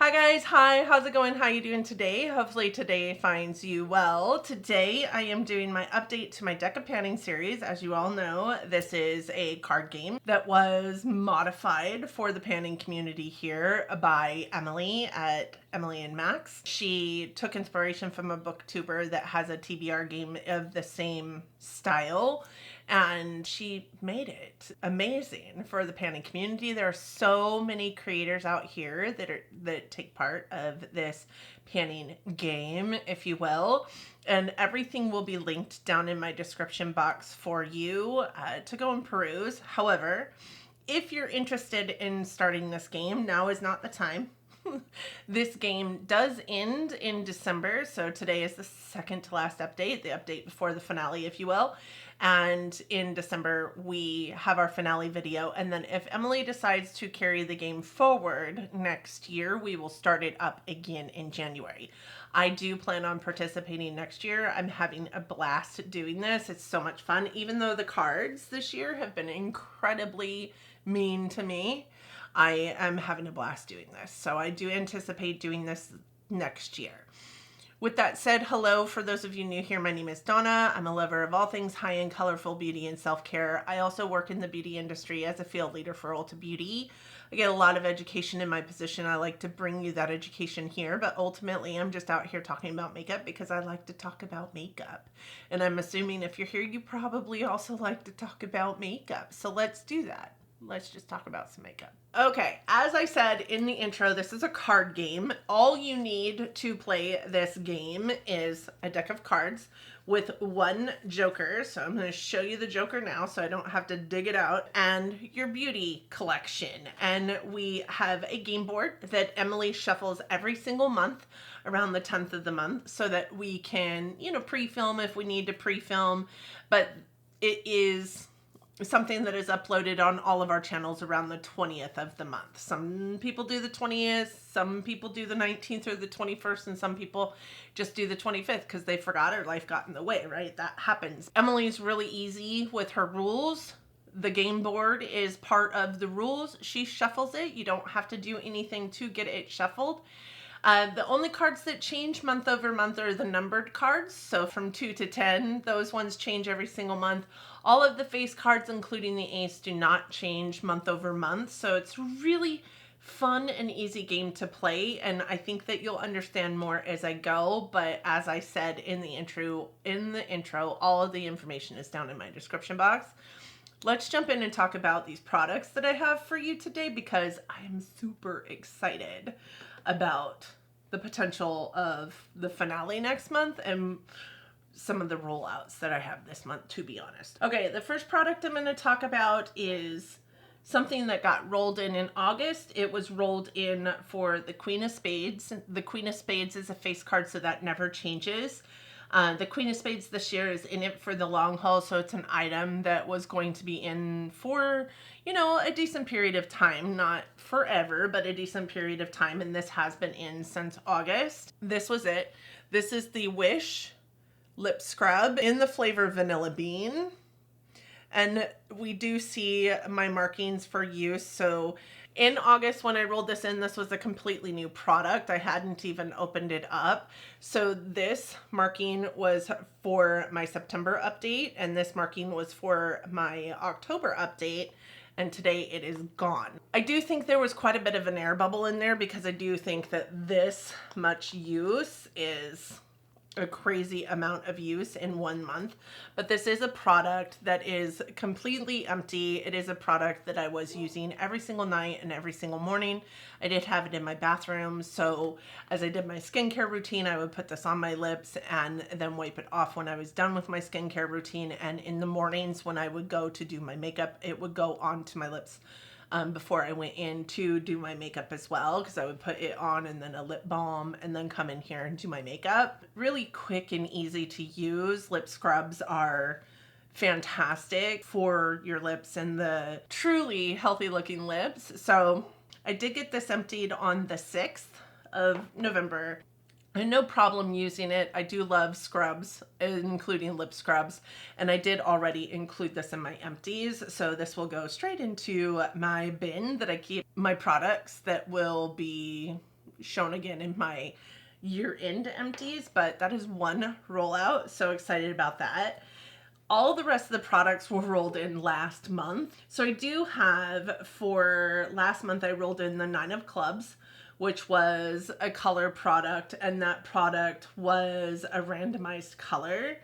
Hi guys, hi, how's it going? How you doing today? Hopefully today finds you well. Today I am doing my update to my deck of panning series. As you all know, this is a card game that was modified for the panning community here by Emily at Emily and Max. She took inspiration from a booktuber that has a TBR game of the same style, and she made it amazing for the panning community. There are so many creators out here that take part of this panning game, if you will, and everything will be linked down in my description box for you to go and peruse. However, if you're interested in starting this game, now is not the time. This game does end in December, so today is the second to last update, the update before the finale, if you will. And in December, we have our finale video. And then if Emily decides to carry the game forward next year, we will start it up again in January. I do plan on participating next year. I'm having a blast doing this. It's so much fun, even though the cards this year have been incredibly mean to me. I am having a blast doing this. So I do anticipate doing this next year. With that said, hello, for those of you new here, my name is Donna. I'm a lover of all things high-end, colorful beauty and self-care. I also work in the beauty industry as a field leader for Ulta Beauty. I get a lot of education in my position. I like to bring you that education here, but ultimately I'm just out here talking about makeup because I like to talk about makeup. And I'm assuming if you're here, you probably also like to talk about makeup. So let's do that. Let's just talk about some makeup. Okay, as I said in the intro, this is a card game. All you need to play this game is a deck of cards with one joker. So I'm going to show you the joker now so I don't have to dig it out, and your beauty collection. And we have a game board that Emily shuffles every single month around the 10th of the month so that we can, pre-film if we need to pre-film, but it is something that is uploaded on all of our channels around the 20th of the month. Some people do the 20th, some people do the 19th or the 21st, and some people just do the 25th because they forgot or life got in the way, right? That happens. Emily's really easy with her rules. The game board is part of the rules. She shuffles it. You don't have to do anything to get it shuffled. The only cards that change month over month are the numbered cards. So from 2 to 10, those ones change every single month. All of the face cards, including the ace, do not change month over month. So it's really fun and easy game to play. And I think that you'll understand more as I go. But as I said in the intro, all of the information is down in my description box. Let's jump in and talk about these products that I have for you today because I am super excited about the potential of the finale next month and some of the rollouts that I have this month, to be honest. Okay, the first product I'm going to talk about is something that got rolled in August. It was rolled in for the Queen of Spades. The Queen of Spades is a face card, so that never changes. The Queen of Spades this year is in it for the long haul, so it's an item that was going to be in for, a decent period of time. Not forever, but a decent period of time, and this has been in since August. This was it. This is the Wish Lip Scrub in the flavor Vanilla Bean. And we do see my markings for use. So in August, when I rolled this in, this was a completely new product. I hadn't even opened it up. So this marking was for my September update, and this marking was for my October update. And today it is gone. I do think there was quite a bit of an air bubble in there because I do think that this much use is a crazy amount of use in 1 month, but this is a product that is completely empty. It is a product that I was using every single night and every single morning. I did have it in my bathroom, so as I did my skincare routine, I would put this on my lips and then wipe it off when I was done with my skincare routine, and in the mornings when I would go to do my makeup, it would go onto my lips before I went in to do my makeup as well, because I would put it on and then a lip balm and then come in here and do my makeup. Really quick and easy to use. Lip scrubs are fantastic for your lips and the truly healthy looking lips. So I did get this emptied on the 6th of November. I had no problem using it. I do love scrubs, including lip scrubs, and I did already include this in my empties, so this will go straight into my bin that I keep my products that will be shown again in my year-end empties, but that is one rollout. So excited about that. All the rest of the products were rolled in last month. So I do have, for last month, I rolled in the 9 of Clubs, which was a color product, and that product was a randomized color.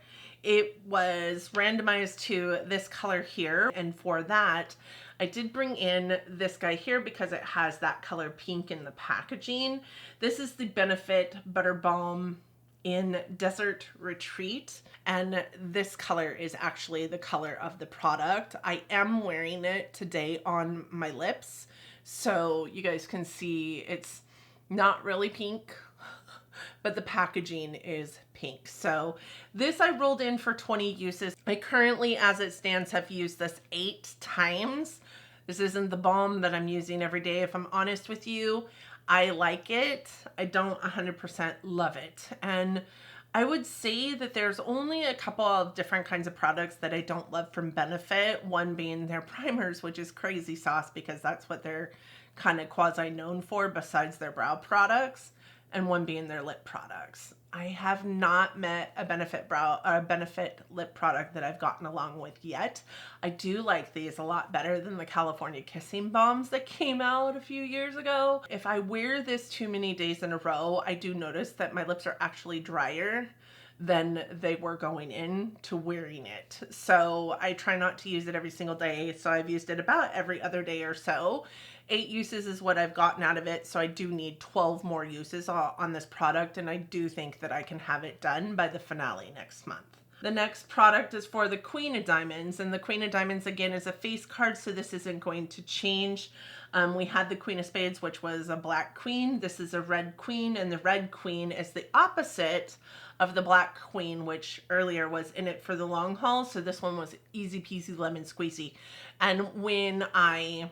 It was randomized to this color here, and for that, I did bring in this guy here because it has that color pink in the packaging. This is the Benefit Butter Balm in Desert Retreat, and this color is actually the color of the product. I am wearing it today on my lips, so you guys can see it's not really pink, but the packaging is pink. So this I rolled in for 20 uses. I currently, as it stands, have used this 8 times. This isn't the balm that I'm using every day, if I'm honest with you. I like it. I don't 100% love it. And I would say that there's only a couple of different kinds of products that I don't love from Benefit. One being their primers, which is crazy sauce because that's what they're kind of quasi known for besides their brow products, and one being their lip products. I have not met a Benefit lip product that I've gotten along with yet. I do like these a lot better than the California Kissing Balms that came out a few years ago. If I wear this too many days in a row, I do notice that my lips are actually drier than they were going into wearing it. So I try not to use it every single day. So I've used it about every other day or so. 8 uses is what I've gotten out of it. So I do need 12 more uses on this product. And I do think that I can have it done by the finale next month. The next product is for the Queen of Diamonds. And the Queen of Diamonds, again, is a face card. So this isn't going to change. We had the Queen of Spades, which was a black queen. This is a red queen. And the red queen is the opposite of the black queen, which earlier was in it for the long haul. So this one was easy peasy lemon squeezy. And when I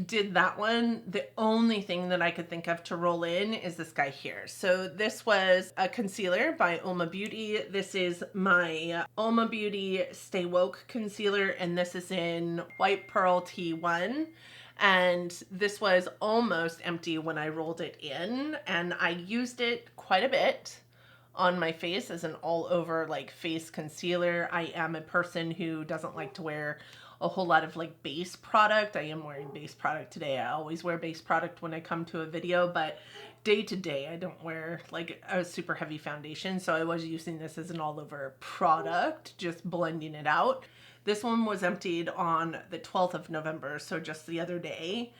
did that one, the only thing that I could think of to roll in is this guy here. So this was a concealer by Oma Beauty. This is my Oma Beauty Stay Woke concealer, and this is in White Pearl T1. And this was almost empty when I rolled it in, and I used it quite a bit on my face as an all over like face concealer. I am a person who doesn't like to wear a whole lot of like base product. I am wearing base product today. I always wear base product when I come to a video, but day to day I don't wear like a super heavy foundation. So I was using this as an all over product, just blending it out. This one was emptied on the 12th of November, so just the other day.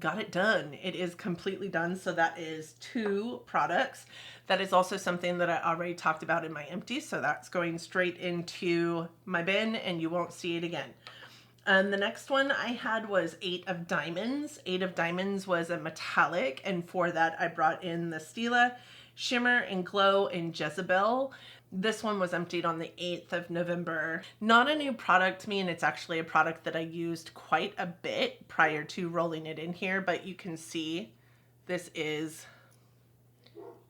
Got it done. It is completely done. So that is 2 products. That is also something that I already talked about in my empties. So that's going straight into my bin and you won't see it again. And the next one I had was 8 of Diamonds. 8 of Diamonds was a metallic. And for that, I brought in the Stila Shimmer and Glow in Jezebel. This one was emptied on the 8th of November. Not a new product to me, and it's actually a product that I used quite a bit prior to rolling it in here, but you can see this is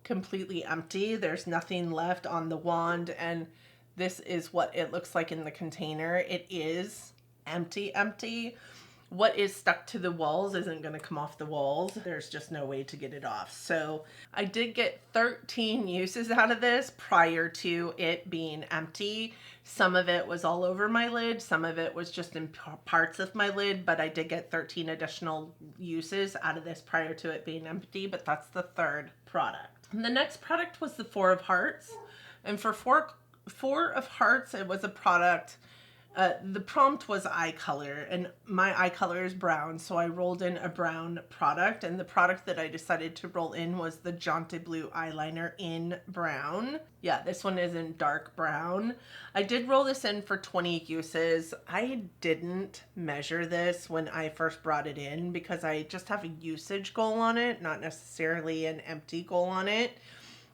completely empty. There's nothing left on the wand, and this is what it looks like in the container. It is empty. What is stuck to the walls isn't going to come off the walls. There's just no way to get it off. So I did get 13 uses out of this prior to it being empty. Some of it was all over my lid. Some of it was just in parts of my lid, but I did get 13 additional uses out of this prior to it being empty, but that's the 3rd product. And the next product was the 4 of Hearts. And for four of Hearts, it was a product. The prompt was eye color, and my eye color is brown, so I rolled in a brown product, and the product that I decided to roll in was the Jaunty Blue eyeliner in brown. Yeah, this one is in dark brown. I did roll this in for 20 uses. I didn't measure this when I first brought it in because I just have a usage goal on it, not necessarily an empty goal on it.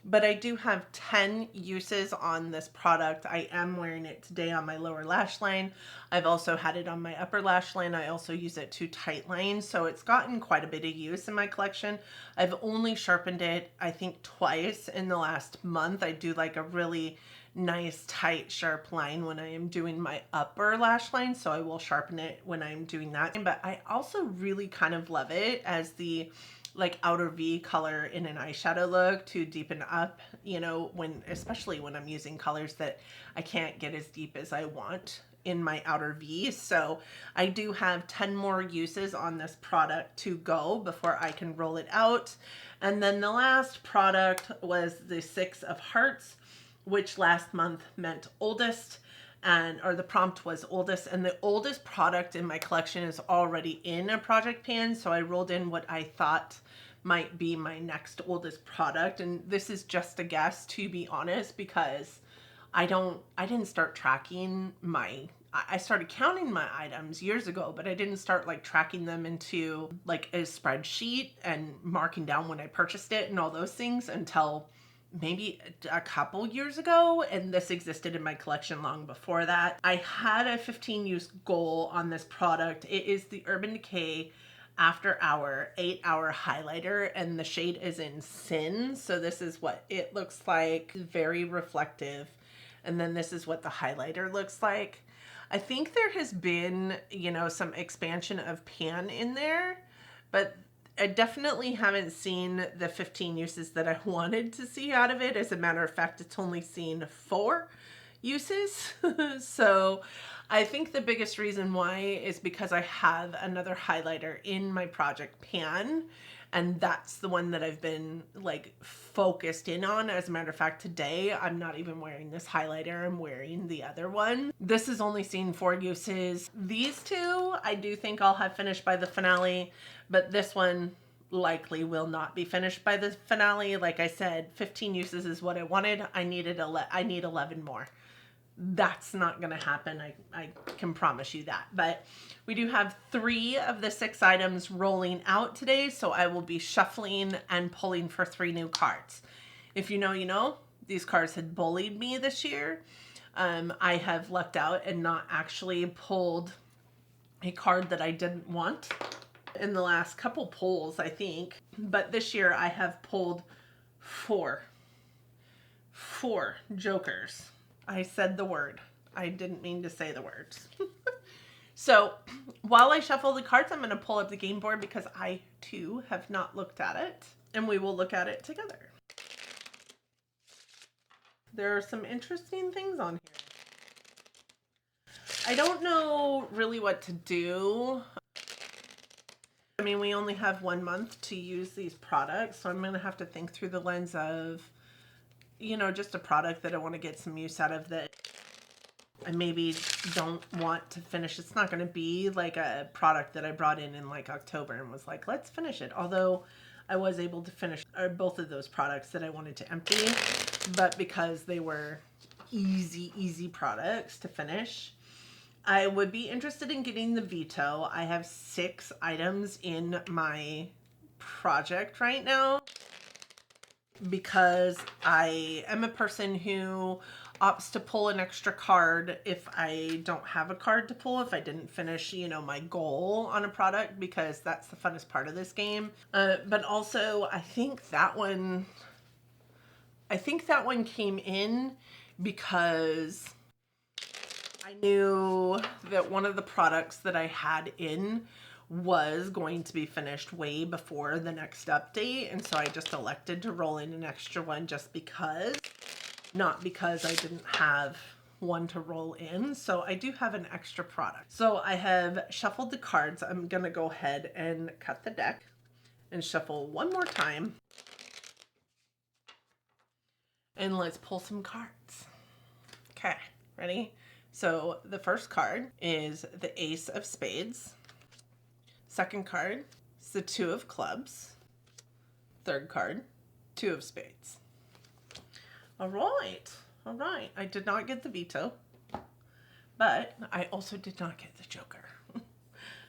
But I do have 10 uses on this product. I am wearing it today on my lower lash line. I've also had it on my upper lash line. I also use it to tight line. So it's gotten quite a bit of use in my collection. I've only sharpened it, I think, twice in the last month. I do like a really nice, tight, sharp line when I am doing my upper lash line. So I will sharpen it when I'm doing that. But I also really kind of love it as the like outer V color in an eyeshadow look to deepen up, you know, especially when I'm using colors that I can't get as deep as I want in my outer V. So I do have 10 more uses on this product to go before I can roll it out. And then the last product was the 6 of Hearts, which last month meant oldest, or the prompt was oldest, and the oldest product in my collection is already in a project pan, so I rolled in what I thought might be my next oldest product. And this is just a guess, to be honest, because I didn't start tracking I started counting my items years ago, but I didn't start like tracking them into like a spreadsheet and marking down when I purchased it and all those things until maybe a couple years ago, and this existed in my collection long before that. I had a 15 use goal on this product. It is the Urban Decay After Hour 8-hour highlighter, and the shade is in Sin. So this is what it looks like, very reflective. And then this is what the highlighter looks like. I think there has been, you know, some expansion of pan in there, but I definitely haven't seen the 15 uses that I wanted to see out of it. As a matter of fact, it's only seen 4 uses. So I think the biggest reason why is because I have another highlighter in my project pan, and that's the one that I've been like focused in on. As a matter of fact, today I'm not even wearing this highlighter, I'm wearing the other one. This has only seen 4 uses. These 2 I do think I'll have finished by the finale, but this one likely will not be finished by the finale. Like I said, 15 uses is what I wanted. I need 11 more. That's not going to happen. I can promise you that. But we do have 3 of the 6 items rolling out today, so I will be shuffling and pulling for 3 new cards. If you know, you know. These cards had bullied me this year. I have lucked out and not actually pulled a card that I didn't want in the last couple pulls, I think. But this year I have pulled 4 jokers. I said the word. I didn't mean to say the words. So while I shuffle the cards, I'm going to pull up the game board because I too have not looked at it, and we will look at it together. There are some interesting things on here. I don't know really what to do. I mean, we only have 1 month to use these products, so I'm going to have to think through the lens of, you know, just a product that I want to get some use out of that I maybe don't want to finish. It's not going to be like a product that I brought in like October and was like, let's finish it. Although I was able to finish both of those products that I wanted to empty, but because they were easy products to finish. I would be interested in getting the veto. I have 6 items in my project right now because I am a person who opts to pull an extra card if I don't have a card to pull, if I didn't finish, you know, my goal on a product, because that's the funnest part of this game. But also I think that one came in because I knew that one of the products that I had in was going to be finished way before the next update, and so I just elected to roll in an extra one just because, not because I didn't have one to roll in. So I do have an extra product. So I have shuffled the cards. I'm gonna go ahead and cut the deck and shuffle one more time, and let's pull some cards. Okay, ready? So the first card is the Ace of Spades. Second card is the 2 of Clubs. Third card, 2 of Spades. All right. I did not get the veto, but I also did not get the Joker.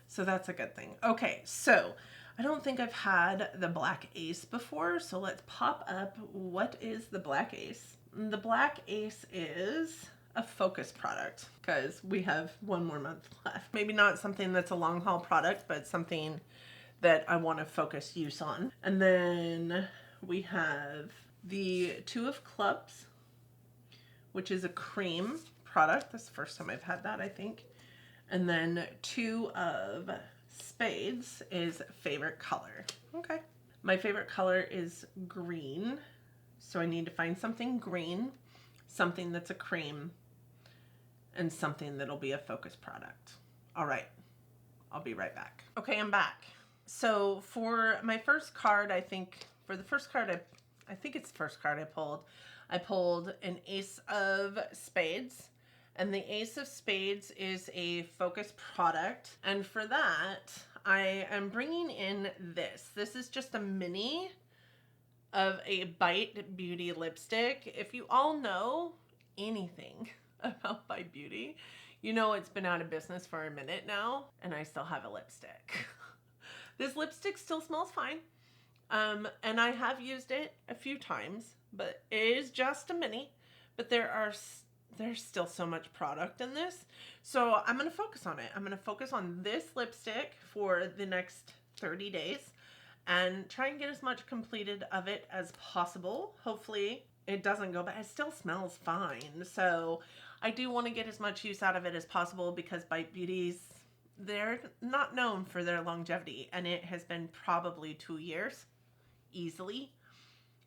So that's a good thing. Okay, so I don't think I've had the Black Ace before, so let's pop up what is the Black Ace. The Black Ace is a focus product because we have 1 more month left. Maybe not something that's a long haul product, but something that I want to focus use on. And then we have the 2 of Clubs, which is a cream product. That's the first time I've had that, I think. And then 2 of Spades is favorite color. Okay. My favorite color is green, so I need to find something green, something that's a cream, and something that'll be a focus product. All right, I'll be right back. Okay, I'm back. So for my first card, I think it's the first card I pulled an Ace of Spades. And the Ace of Spades is a focus product. And for that, I am bringing in this. This is just a mini of a Bite Beauty lipstick. If you all know anything about Bite Beauty, you know it's been out of business for a minute now, and I still have a lipstick. This lipstick still smells fine. And I have used it a few times, but it is just a mini. But there's still so much product in this. So I'm going to focus on it. I'm going to focus on this lipstick for the next 30 days and try and get as much completed of it as possible. Hopefully it doesn't go bad. It still smells fine. So I do want to get as much use out of it as possible because Bite Beauties, they're not known for their longevity. And it has been probably 2 years easily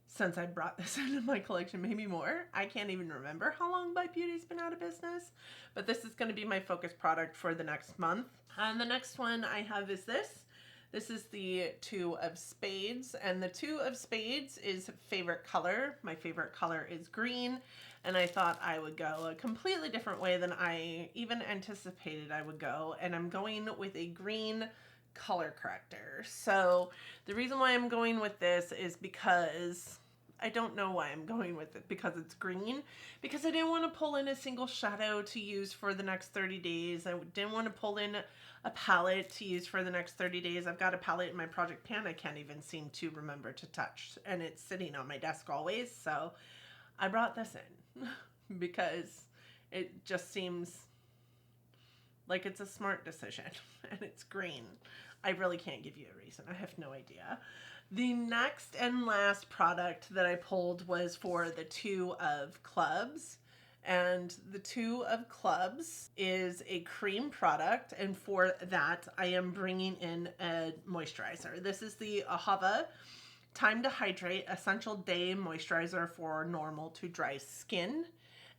since I brought this into my collection, maybe more. I can't even remember how long Bite Beauty's been out of business, but this is going to be my focus product for the next month. And the next one I have is this. This is the Two of Spades, and the Two of Spades is favorite color. My favorite color is green, and I thought I would go a completely different way than I even anticipated I would go, and I'm going with a green color corrector. So the reason why I'm going with this is because I don't know why I'm going with it, because it's green, because I didn't want to pull in a single shadow to use for the next 30 days. I didn't want to pull in a palette to use for the next 30 days. I've got a palette in my project pan I can't even seem to remember to touch, and it's sitting on my desk always. So I brought this in because it just seems like it's a smart decision, and it's green. I really can't give you a reason. I have no idea. The next and last product that I pulled was for the Two of Clubs. And the Two of Clubs is a cream product. And for that, I am bringing in a moisturizer. This is the Ahava Time to Hydrate Essential Day Moisturizer for Normal to Dry Skin.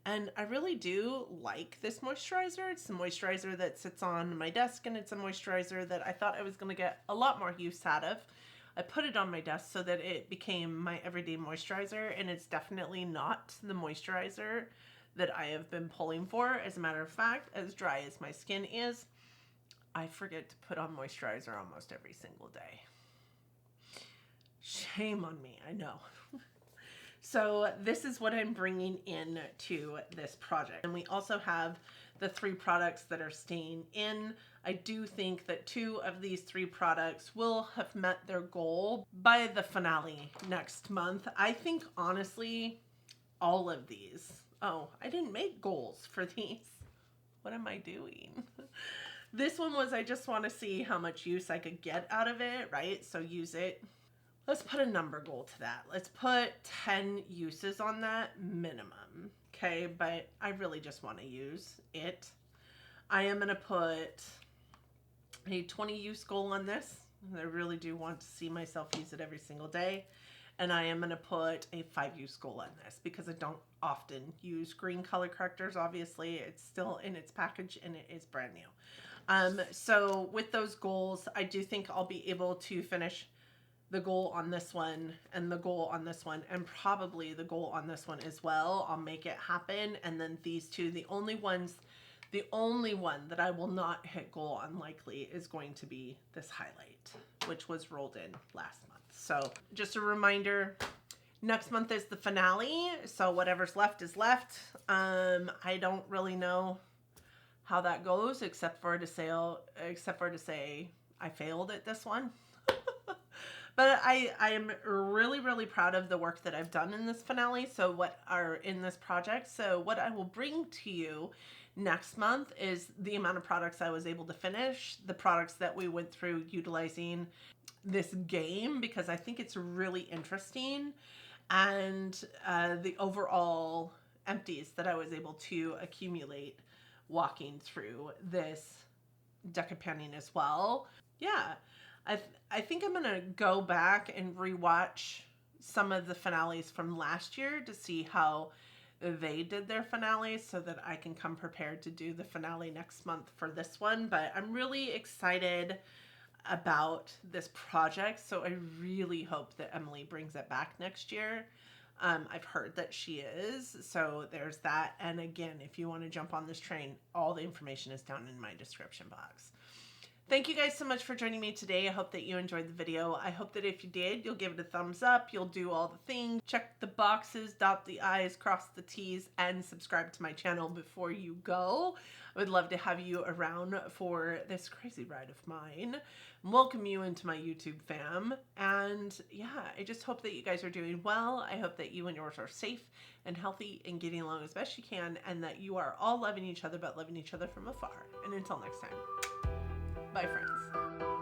And I really do like this moisturizer. It's a moisturizer that sits on my desk, and it's a moisturizer that I thought I was going to get a lot more use out of. I put it on my desk so that it became my everyday moisturizer, and it's definitely not the moisturizer that I have been pulling for. As a matter of fact, as dry as my skin is, I forget to put on moisturizer almost every single day. Shame on me, I know. So this is what I'm bringing in to this project. And we also have the 3 products that are staying in. I do think that 2 of these 3 products will have met their goal by the finale next month. I think, honestly, all of these. Oh, I didn't make goals for these. What am I doing? This one was, I just want to see how much use I could get out of it, right? So use it. Let's put a number goal to that. Let's put 10 uses on that minimum. Okay, but I really just want to use it. I am going to put a 20 use goal on this. I really do want to see myself use it every single day. And I am going to put a 5 use goal on this because I don't often use green color correctors. Obviously, it's still in its package and it is brand new. So with those goals, I do think I'll be able to finish the goal on this one and the goal on this one and probably the goal on this one as well. I'll make it happen. And then these 2, the only one that I will not hit goal on likely is going to be this highlight, which was rolled in last month. So just a reminder, next month is the finale. So whatever's left is left. I don't really know how that goes except for to say I failed at this one. But I am really, really proud of the work that I've done in this finale. So what are in this project. So what I will bring to you next month is the amount of products I was able to finish, the products that we went through utilizing this game, because I think it's really interesting, and the overall empties that I was able to accumulate walking through this deck of panning as well. Yeah. I think I'm gonna go back and rewatch some of the finales from last year to see how they did their finales so that I can come prepared to do the finale next month for this one. But I'm really excited about this project, so I really hope that Emily brings it back next year. I've heard that she is, so there's that. And again, if you want to jump on this train, all the information is down in my description box. Thank you guys so much for joining me today. I hope that you enjoyed the video. I hope that if you did, you'll give it a thumbs up, you'll do all the things, check the boxes, dot the I's, cross the T's, and subscribe to my channel before you go. I would love to have you around for this crazy ride of mine. Welcome you into my YouTube fam. And yeah, I just hope that you guys are doing well. I hope that you and yours are safe and healthy and getting along as best you can, and that you are all loving each other, but loving each other from afar. And until next time. Bye, friends.